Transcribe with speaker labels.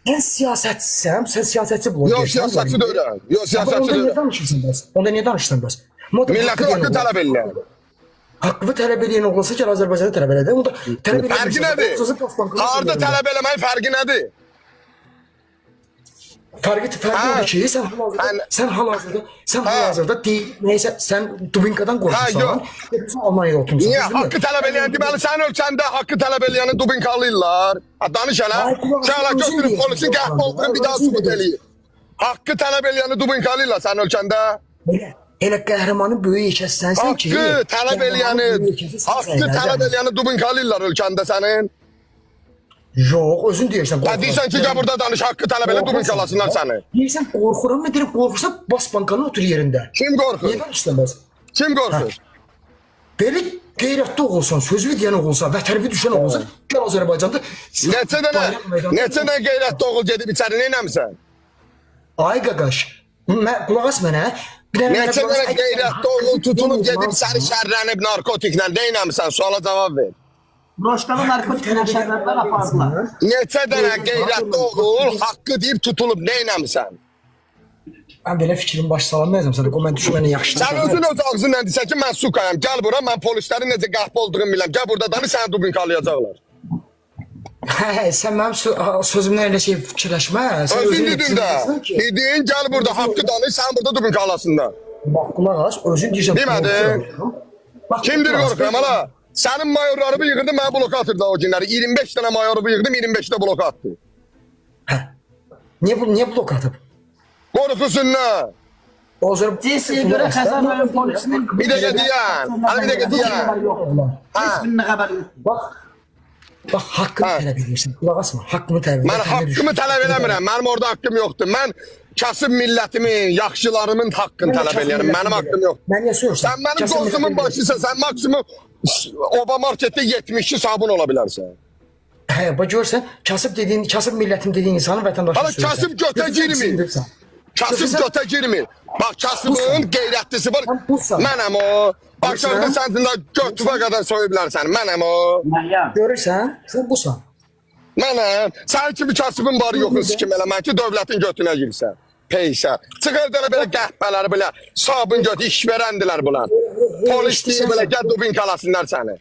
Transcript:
Speaker 1: Sən siyasətçisən, sən siyasətçi
Speaker 2: Yox,
Speaker 1: blogersən.
Speaker 2: siyasətçi deyirəm. Yox, siyasətçi
Speaker 1: Onda niyə
Speaker 2: deyirəm.
Speaker 1: danışırsan bəs? Onda niyə danışdın bəs?
Speaker 2: Millətin haqqı tələb edirlər.
Speaker 1: Haqqı tələb edən olsa gəl Azərbaycanda tələb elədə. Onda tələb edən
Speaker 2: Fərqi nədir? Harada tələb eləməyin fərqi nədir?
Speaker 1: Fərqi odur ki, sən hal-hazırda deyil, neysə, sən Dubinkadan qorxursan, Almanya'da oturmuşsan.
Speaker 2: Niyə? Haqqı tələb eləyən deməli, sənin ölkəndə haqqı tələb eləyəni Dubinkalıyırlar. Danış hələ. Sən hələ götürüb polisin qəhbə olduğunu bir daha sübut eləyir. Haqqı tələb eləyəni Dubinkalıyırlar sənin ölkəndə.
Speaker 1: Elə qəhrəmanın böyük yekəsənsən ki...
Speaker 2: Haqqı tələb eləyəni Dubinkalıyırlar ölkəndə sənin.
Speaker 1: Yox, özün deyirsən.
Speaker 2: Deyirsən ki, gəl burada danış, haqqı tələb elə Dubinkalasınlar səni.
Speaker 1: Deyirsən, qorxuram mı? Deyirəm, qorxursa bas bankanı otur yerində.
Speaker 2: Kim qorxur?
Speaker 1: Niyə danışdınız?
Speaker 2: Kim qorxur?
Speaker 1: Belə qeyrətli oğulsan, sözlü deyən oğulsan, vətənvi düşən oğulsan, gəl Azərbaycanda...
Speaker 2: Neçə dənə qeyrətli oğul gedib içəri, neynəmsən?
Speaker 1: Ay qaqaş, qulaq as mənə.
Speaker 2: Neçə dənə qeyrətli oğul tutulub gedib səni şərlənib narkotiklə, neynəmsən? Suala cavab ver.
Speaker 3: Roşkalı narkotik şərlərdən apardılar.
Speaker 2: Neçə dənə qeyrətli oğul haqqı deyib tutulub, neynəmsən?
Speaker 1: Mən belə fikrim baş salamayacam sənə, mən düşməni yaxşı.
Speaker 2: Sən özün öz ağzınla desən ki, mən sukayam, gəl bura, mən polislərin necə qəhbə olduğunu biləm, gəl burada danış, səni Dubinkalayacaqlar.
Speaker 1: Sən mənim sözümdən elə şey fikirləşmə.
Speaker 2: Özün dedin də, dedin, gəl burada, haqqı danış, sən burada Dubinkalasınlar.
Speaker 1: Bax, qulaq as, özün deyirsən.
Speaker 2: Demədin. Kimdir qorxuram, hala? Sənin mayorlarımı yığırdım, mənə bloka atırdı o günləri. 25 dənə mayorumu yığdım, 25-də bloka attı.
Speaker 1: Niyə bloka atıb?
Speaker 2: Qorxusunlar.
Speaker 3: Cinsiyə görə Xəzər rayon polisinin...
Speaker 2: Bir dəqiqə deyən, bir dəqiqə deyən.
Speaker 3: Heç birinin xəbəri yoxdur.
Speaker 1: Bax, haqqını tələb edirsən, qulaq asma, haqqını tələb edirsən.
Speaker 2: Mən haqqımı tələb eləmirəm, mənim orada haqqım yoxdur. Mən kasıb millətimin, yaxşılarımın haqqını tələb eləyirəm, mənim haqqım yoxdur.
Speaker 1: Mən niyə soruyorsun?
Speaker 2: Sən mənim qozumun başıysa, sən maksimum Oba marketdə 72 sabun ola bilərsən.
Speaker 1: Hə, bax görsən, kasıb millətim dediyin insanın vətəndaşı
Speaker 2: söyləyirsən. Hala kasıb götə girmir. Kasıb götə girmir. Bax, kasıbın qeyrətlisi var. Mənəm o. Aşağıda sənsin də götübə qədər soyublar səni. Mənəm o.
Speaker 1: Görürsən, sən busan.
Speaker 2: Mənəm. Sən kimi kasıbın barı yoxun sikim eləmən ki, dövlətin götünə girsən. Peysə. Çıxırdılar belə qəhbələri belə, sabun götü iş verəndilər bunlar. Polis deyir belə, gəl Dubinkalasınlar səni.